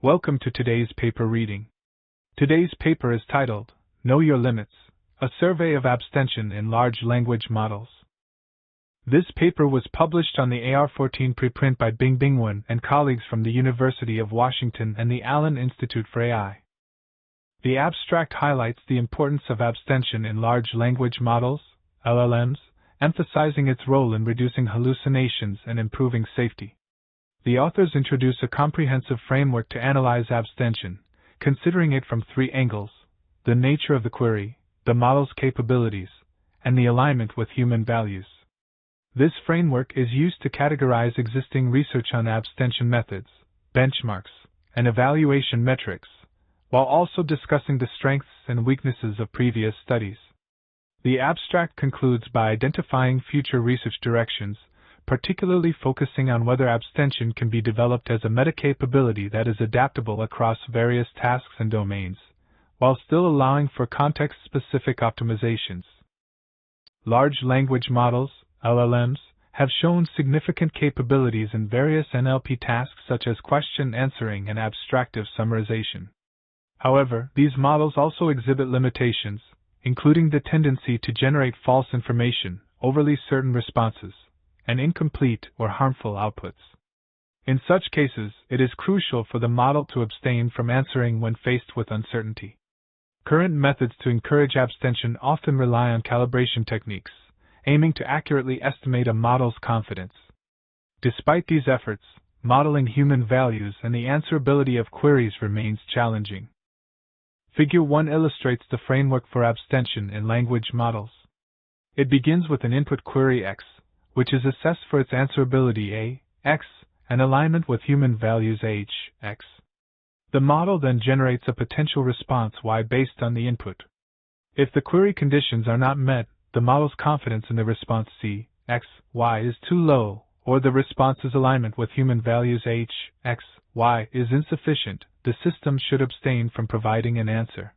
Welcome to today's paper reading. Today's paper is titled, Know Your Limits, a Survey of Abstention in Large Language Models. This paper was published on the AR14 preprint by Bingbing and colleagues from the University of Washington and the Allen Institute for AI. The abstract highlights the importance of abstention in large language models, LLMs, emphasizing its role in reducing hallucinations and improving safety. The authors introduce a comprehensive framework to analyze abstention, considering it from three angles: the nature of the query, the model's capabilities, and the alignment with human values. This framework is used to categorize existing research on abstention methods, benchmarks, and evaluation metrics, while also discussing the strengths and weaknesses of previous studies. The abstract concludes by identifying future research directions, particularly focusing on whether abstention can be developed as a meta-capability that is adaptable across various tasks and domains, while still allowing for context-specific optimizations. Large language models, LLMs, have shown significant capabilities in various NLP tasks such as question answering and abstractive summarization. However, these models also exhibit limitations, including the tendency to generate false information, overly certain responses, and incomplete or harmful outputs. In such cases, it is crucial for the model to abstain from answering when faced with uncertainty. Current methods to encourage abstention often rely on calibration techniques, aiming to accurately estimate a model's confidence. Despite these efforts, modeling human values and the answerability of queries remains challenging. Figure 1 illustrates the framework for abstention in language models. It begins with an input query X, which is assessed for its answerability A, X, and alignment with human values H, X. The model then generates a potential response Y based on the input. If the query conditions are not met, the model's confidence in the response C, X, Y is too low, or the response's alignment with human values H, X, Y is insufficient, the system should abstain from providing an answer.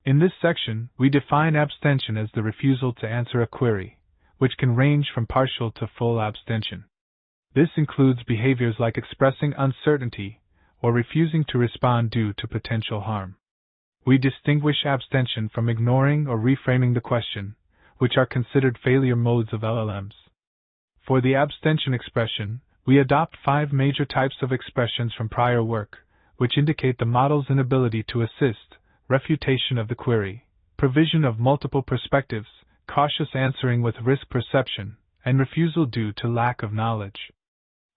In this section, we define abstention as the refusal to answer a query, which can range from partial to full abstention. This includes behaviors like expressing uncertainty or refusing to respond due to potential harm. We distinguish abstention from ignoring or reframing the question, which are considered failure modes of LLMs. For the abstention expression, we adopt 5 major types of expressions from prior work, which indicate the model's inability to assist, refutation of the query, provision of multiple perspectives, cautious answering with risk perception, and refusal due to lack of knowledge.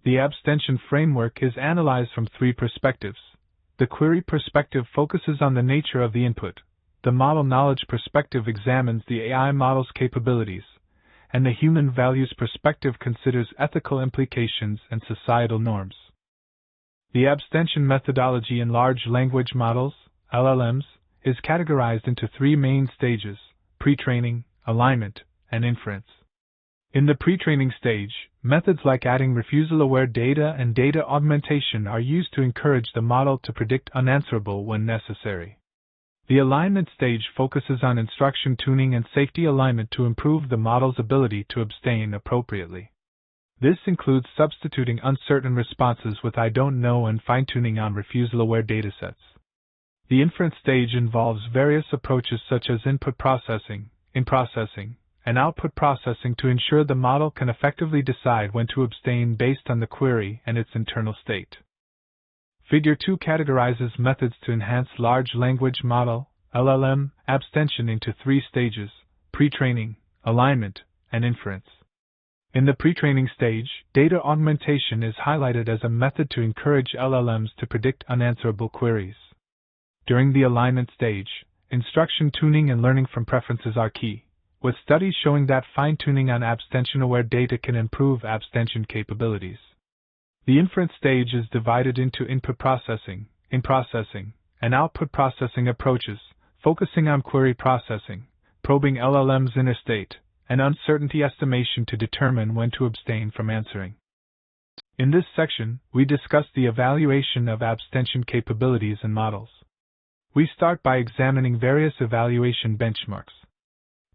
The abstention framework is analyzed from 3 perspectives. The query perspective focuses on the nature of the input, the model knowledge perspective examines the AI model's capabilities, and the human values perspective considers ethical implications and societal norms. The abstention methodology in large language models, LLMs, is categorized into 3 main stages: pre-training, alignment, and inference. In the pre-training stage, methods like adding refusal-aware data and data augmentation are used to encourage the model to predict unanswerable when necessary. The alignment stage focuses on instruction tuning and safety alignment to improve the model's ability to abstain appropriately. This includes substituting uncertain responses with I don't know and fine-tuning on refusal-aware datasets. The inference stage involves various approaches such as input processing, in-processing, and output processing to ensure the model can effectively decide when to abstain based on the query and its internal state. Figure 2 categorizes methods to enhance large language model, LLM, abstention into 3 stages: pre-training, alignment, and inference. In the pre-training stage, data augmentation is highlighted as a method to encourage LLMs to predict unanswerable queries. During the alignment stage, instruction tuning and learning from preferences are key, with studies showing that fine-tuning on abstention-aware data can improve abstention capabilities. The inference stage is divided into input processing, in-processing, and output processing approaches, focusing on query processing, probing LLM's inner state, and uncertainty estimation to determine when to abstain from answering. In this section, we discuss the evaluation of abstention capabilities in models. We start by examining various evaluation benchmarks.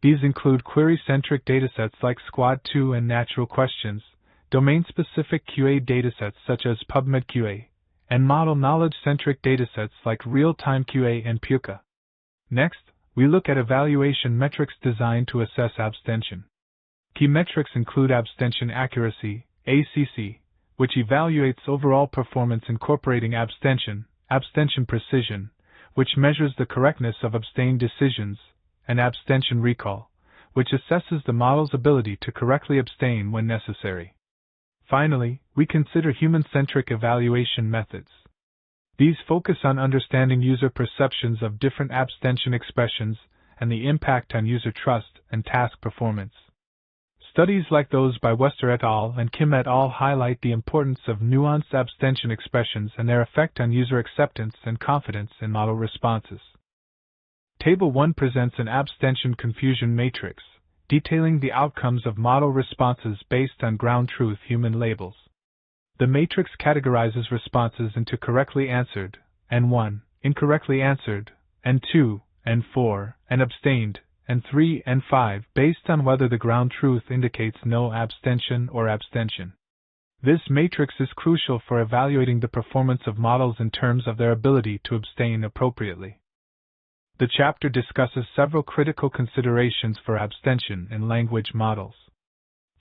These include query-centric datasets like SQuAD2 and natural questions, domain-specific QA datasets such as PubMed QA, and model knowledge-centric datasets like real-time QA and PUCA. Next, we look at evaluation metrics designed to assess abstention. Key metrics include abstention accuracy, ACC, which evaluates overall performance incorporating abstention precision, which measures the correctness of abstained decisions, and abstention recall, which assesses the model's ability to correctly abstain when necessary. Finally, we consider human-centric evaluation methods. These focus on understanding user perceptions of different abstention expressions and the impact on user trust and task performance. Studies like those by Wester et al. And Kim et al. Highlight the importance of nuanced abstention expressions and their effect on user acceptance and confidence in model responses. Table 1 presents an abstention confusion matrix, detailing the outcomes of model responses based on ground truth human labels. The matrix categorizes responses into correctly answered, and 1, incorrectly answered, and 2, and 4, and abstained, and 3 and 5 based on whether the ground truth indicates no abstention or abstention. This matrix is crucial for evaluating the performance of models in terms of their ability to abstain appropriately. The chapter discusses several critical considerations for abstention in language models.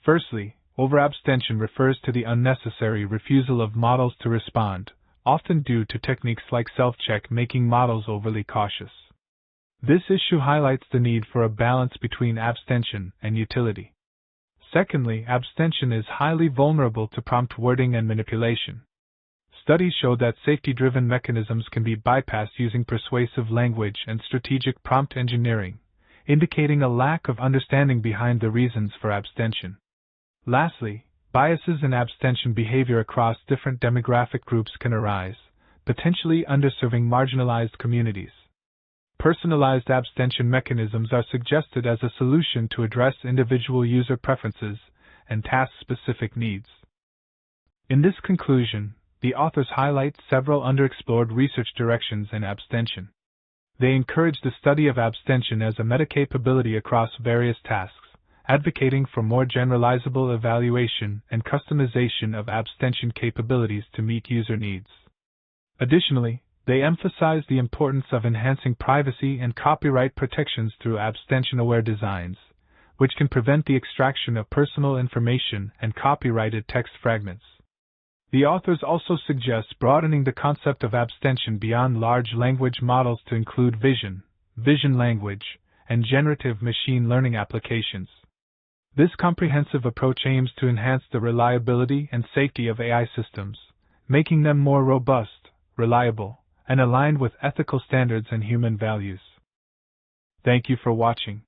Firstly, overabstention refers to the unnecessary refusal of models to respond, often due to techniques like self-check making models overly cautious. This issue highlights the need for a balance between abstention and utility. Secondly, abstention is highly vulnerable to prompt wording and manipulation. Studies show that safety-driven mechanisms can be bypassed using persuasive language and strategic prompt engineering, indicating a lack of understanding behind the reasons for abstention. Lastly, biases in abstention behavior across different demographic groups can arise, potentially underserving marginalized communities. Personalized abstention mechanisms are suggested as a solution to address individual user preferences and task-specific needs. In this conclusion, the authors highlight several underexplored research directions in abstention. They encourage the study of abstention as a meta-capability across various tasks, advocating for more generalizable evaluation and customization of abstention capabilities to meet user needs. Additionally, they emphasize the importance of enhancing privacy and copyright protections through abstention-aware designs, which can prevent the extraction of personal information and copyrighted text fragments. The authors also suggest broadening the concept of abstention beyond large language models to include vision language, and generative machine learning applications. This comprehensive approach aims to enhance the reliability and safety of AI systems, making them more robust, reliable, and aligned with ethical standards and human values. Thank you for watching.